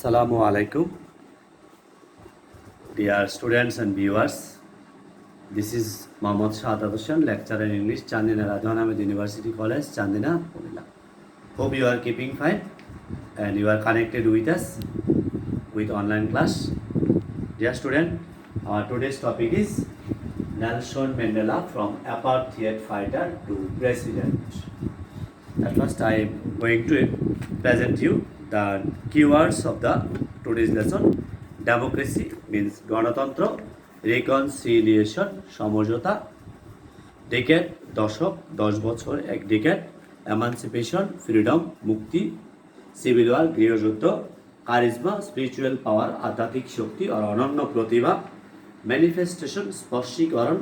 Assalamu alaikum, dear students and viewers. This is Mohammad Shahad Hussain, lecturer in English, Chandina Radhan Ahmed University College, Chandina, Pumila. Hope you are keeping fine and you are connected with us with online class. Dear student, our today's topic is Nelson Mandela from apartheid fighter to president. At first, I am going to present you the keywords of the today's lesson. Democracy means গণতন্ত্র, reconciliation সমঝোতা, decade দশক 10 বছর এক decade, emancipation freedom মুক্তি, civil war গৃহযুদ্ধ, charisma spiritual power আধ্যাত্মিক শক্তি আর অনন্য প্রতিভা, manifestation স্পষ্টীকরণ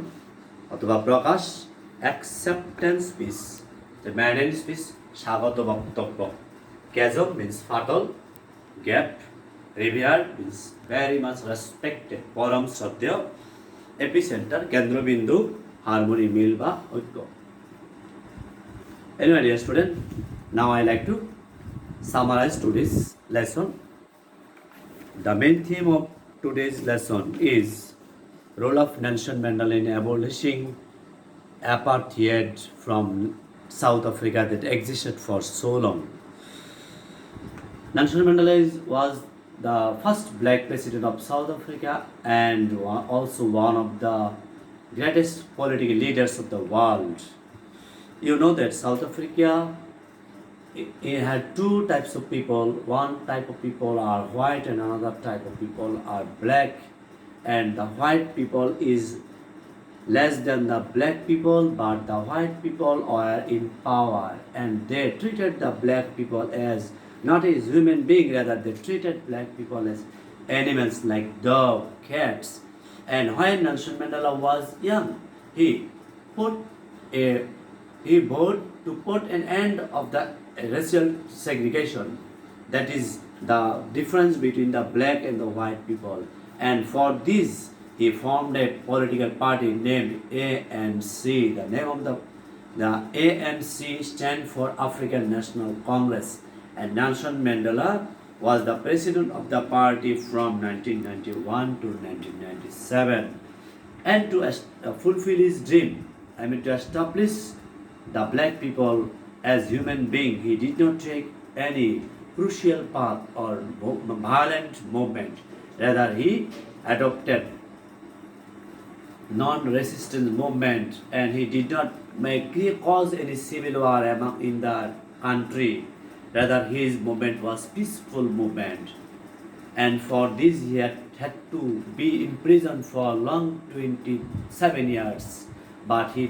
অথবা প্রকাশ, acceptance speech the maiden speech স্বাগত বক্তব্য, chasm means ফাটল, gap, revered means very much respected পরম শ্রদ্ধেয়, epicenter কেন্দ্রবিন্দু, harmony মিল বা ঐক্য. Anyway, dear student, now I like to summarize today's lesson. The main theme of today's lesson is role of Nelson Mandela in abolishing apartheid from South Africa that existed for so long. Nelson Mandela was the first black president of South Africa and also one of the greatest political leaders of the world. You know that South Africa it had two types of people. One type of people are white and another type of people are black, and the white people is less than the black people, but the white people are in power and they treated the black people as not as human being, rather they treated black people as animals like dog, cats. And when Nelson Mandela was young, he vowed to put an end of the racial segregation, that is the difference between the black and the white people. And for this he formed a political party named ANC. The name of the ANC stand for African National Congress, and Nelson Mandela was the president of the party from 1991 to 1997. And to fulfill his dream, to establish the black people as human being, he did not take any crucial path or violent movement. Rather, he adopted non-resistance movement, and he did not cause any civil war in the country. Rather, his movement was peaceful movement, and for this he had to be in prison for long 27 years. But he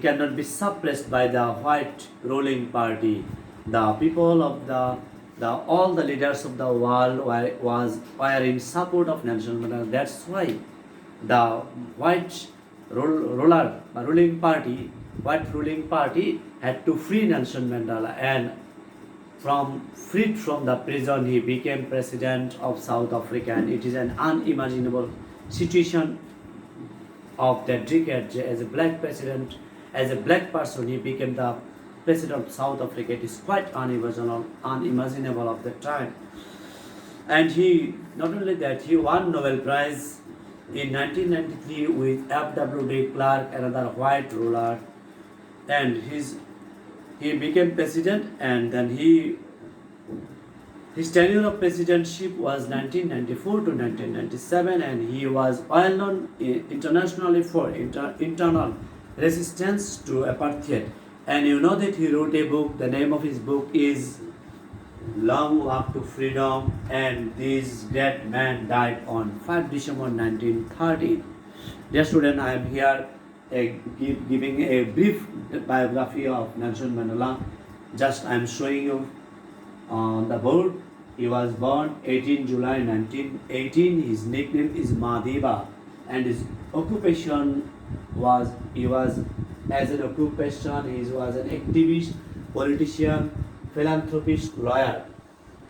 cannot be suppressed by the white ruling party. The people of all the leaders of the world were in support of Nelson Mandela. That's why the white ruling party had to free Nelson Mandela, and freed from the prison, he became president of South Africa. And it is an unimaginable situation of that decade. As a black president, as a black person, he became the president of South Africa. It is quite unimaginable of that time. And he, not only that, he won Nobel Prize in 1993 with F.W. de Klerk, another white ruler, and he became president. And then his tenure of presidentship was 1994 to 1997, and he was well known internationally for internal resistance to apartheid. And you know that he wrote a book. The name of his book is Long Walk to Freedom, and this great man died on 5 December 1930. Dear student, I am here giving a brief biography of Nelson Mandela. Just I am showing you on the board. He was born 18 July 1918. His nickname is Madiba, and his occupation was he was an activist, politician, philanthropist, lawyer.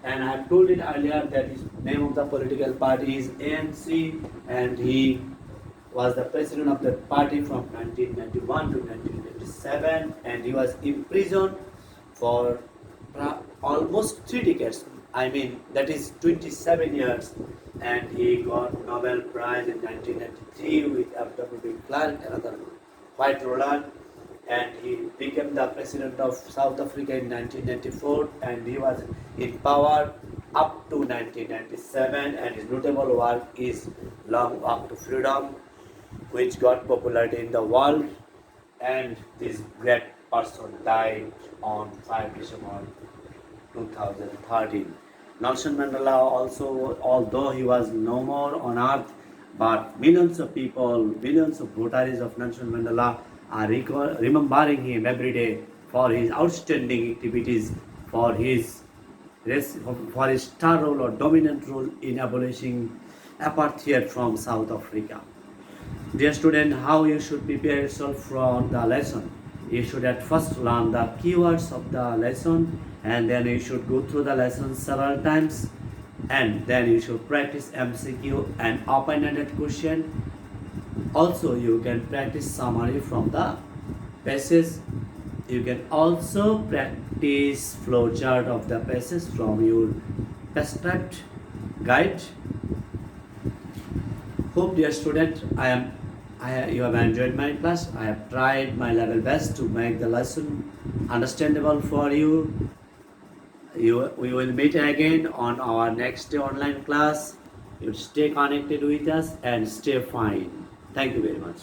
And I have told it earlier that his name of the political party is ANC, and he was the president of the party from 1991 to 1997, and he was imprisoned for almost 3 decades, I mean, that is 27 years, and he got Nobel Prize in 1993 with F.W. Clark, another white ruler, and he became the president of South Africa in 1994, and he was in power up to 1997, and his notable work is Long Walk to Freedom, which got popularity in the world, and this great person died on 5 December 2013. Nelson Mandela also, although he was no more on earth, but millions of people, millions of votaries of Nelson Mandela are remembering him every day for his outstanding activities, for his for his star role or dominant role in abolishing apartheid from South Africa. Dear student, how you should prepare yourself for the lesson? You should at first learn the keywords of the lesson, and then you should go through the lesson several times, and then you should practice MCQ and open-ended question. Also, you can practice summary from the passage. You can also practice flowchart of the passage from your prescribed guide. Hope, dear student, you have enjoyed my class. I have tried my level best to make the lesson understandable for you. We will meet again on our next online class. You stay connected with us and stay fine. Thank you very much.